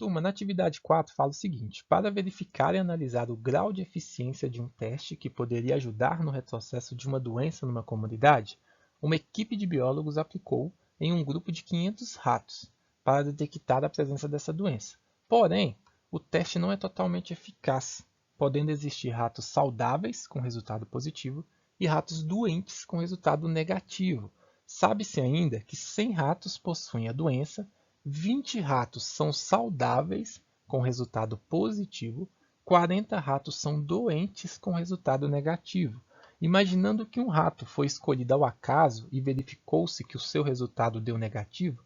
Turma, na atividade 4 fala o seguinte: para verificar e analisar o grau de eficiência de um teste que poderia ajudar no retrocesso de uma doença numa comunidade, uma equipe de biólogos aplicou em um grupo de 500 ratos para detectar a presença dessa doença. Porém, o teste não é totalmente eficaz, podendo existir ratos saudáveis com resultado positivo e ratos doentes com resultado negativo. Sabe-se ainda que 100 ratos possuem a doença, 20 ratos são saudáveis com resultado positivo, 40 ratos são doentes com resultado negativo. Imaginando que um rato foi escolhido ao acaso e verificou-se que o seu resultado deu negativo,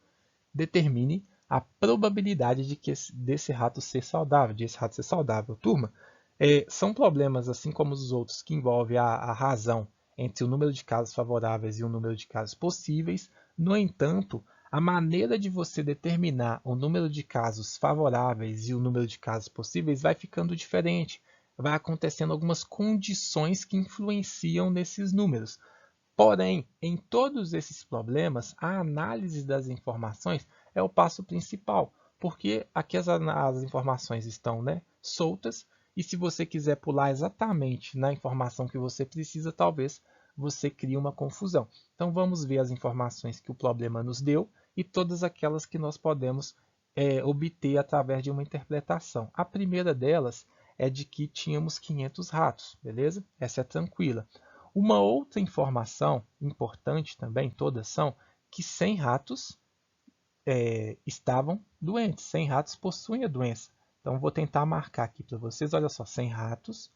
determine a probabilidade desse rato ser saudável. Turma, são problemas, assim como os outros, que envolvem a razão entre o número de casos favoráveis e o número de casos possíveis. No entanto, a maneira de você determinar o número de casos favoráveis e o número de casos possíveis vai ficando diferente. Vai acontecendo algumas condições que influenciam nesses números. Porém, em todos esses problemas, a análise das informações é o passo principal, porque aqui as informações estão, soltas, e se você quiser pular exatamente na informação que você precisa, talvez você crie uma confusão. Então vamos ver as informações que o problema nos deu e todas aquelas que nós podemos obter através de uma interpretação. A primeira delas é de que tínhamos 500 ratos, beleza? Essa é tranquila. Uma outra informação importante também, todas são, que 100 ratos estavam doentes, 100 ratos possuem a doença. Então, vou tentar marcar aqui para vocês, olha só, 100 ratos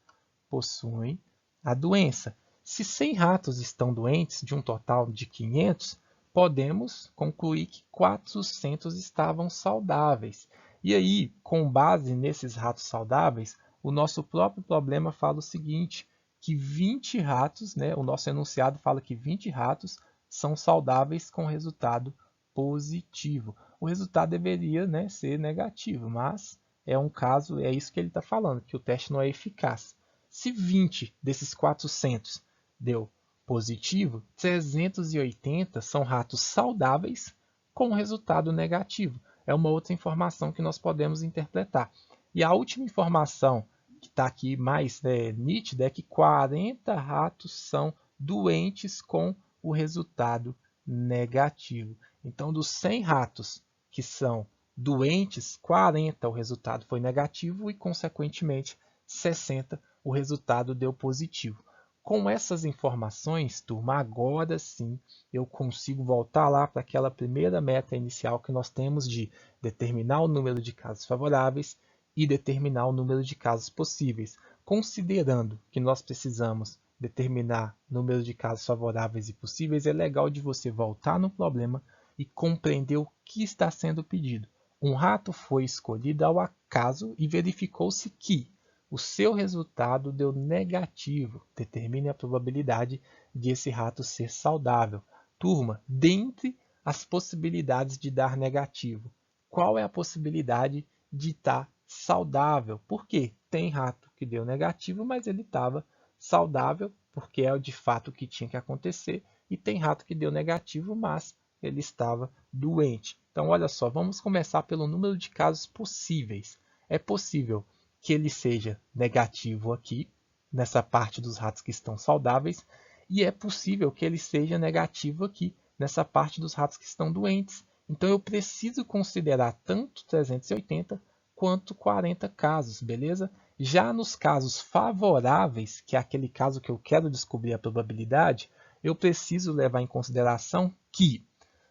possuem a doença. Se 100 ratos estão doentes, de um total de 500, podemos concluir que 400 estavam saudáveis. E aí, com base nesses ratos saudáveis, o nosso próprio problema fala o seguinte, que 20 ratos, o nosso enunciado fala que 20 ratos são saudáveis com resultado positivo. O resultado deveria ser negativo, mas é um caso, é isso que ele está falando, que o teste não é eficaz. Se 20 desses 400 deu positivo, 380 são ratos saudáveis com resultado negativo. É uma outra informação que nós podemos interpretar. E a última informação que está aqui mais nítida é que 40 ratos são doentes com o resultado negativo. Então, dos 100 ratos que são doentes, 40 o resultado foi negativo e, consequentemente, 60 o resultado deu positivo. Com essas informações, turma, agora sim eu consigo voltar lá para aquela primeira meta inicial que nós temos de determinar o número de casos favoráveis e determinar o número de casos possíveis. Considerando que nós precisamos determinar o número de casos favoráveis e possíveis, é legal de você voltar no problema e compreender o que está sendo pedido. Um rato foi escolhido ao acaso e verificou-se que o seu resultado deu negativo. Determine a probabilidade de esse rato ser saudável. Turma, dentre as possibilidades de dar negativo, qual é a possibilidade de estar saudável? Por quê? Tem rato que deu negativo, mas ele estava saudável, porque é de fato o que tinha que acontecer, e tem rato que deu negativo, mas ele estava doente. Então, olha só, vamos começar pelo número de casos possíveis. É possível que ele seja negativo aqui, nessa parte dos ratos que estão saudáveis, e é possível que ele seja negativo aqui, nessa parte dos ratos que estão doentes. Então, eu preciso considerar tanto 380 quanto 40 casos, beleza? Já nos casos favoráveis, que é aquele caso que eu quero descobrir a probabilidade, eu preciso levar em consideração que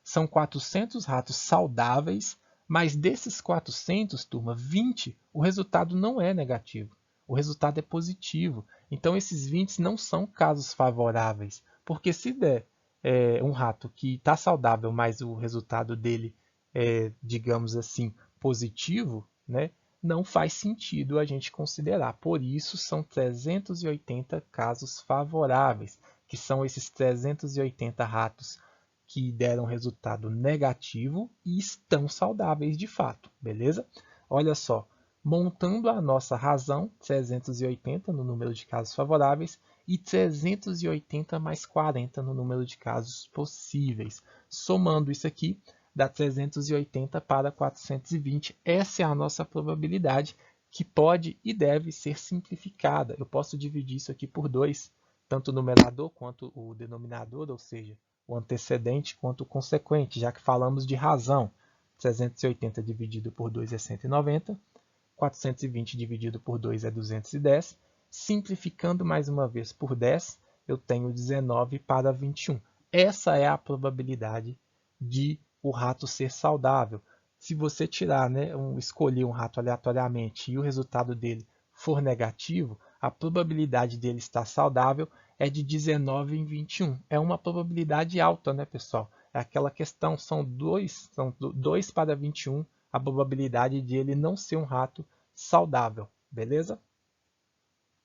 são 400 ratos saudáveis, mas desses 400, turma, 20, o resultado não é negativo. O resultado é positivo. Então, esses 20 não são casos favoráveis. Porque se der um rato que está saudável, mas o resultado dele é, digamos assim, positivo, não faz sentido a gente considerar. Por isso, são 380 casos favoráveis, que são esses 380 ratos que deram resultado negativo e estão saudáveis de fato, beleza? Olha só, montando a nossa razão, 380 no número de casos favoráveis e 380 mais 40 no número de casos possíveis. Somando isso aqui, dá 380 para 420. Essa é a nossa probabilidade, que pode e deve ser simplificada. Eu posso dividir isso aqui por 2, tanto o numerador quanto o denominador, ou seja, o antecedente quanto o consequente, já que falamos de razão. 380 dividido por 2 é 190, 420 dividido por 2 é 210. Simplificando mais uma vez por 10, eu tenho 19 para 21. Essa é a probabilidade de o rato ser saudável. Se você tirar, escolher um rato aleatoriamente e o resultado dele for negativo, a probabilidade dele estar saudável é de 19 em 21. É uma probabilidade alta, né, pessoal? É aquela questão, são 2 para 21 a probabilidade de ele não ser um rato saudável, beleza?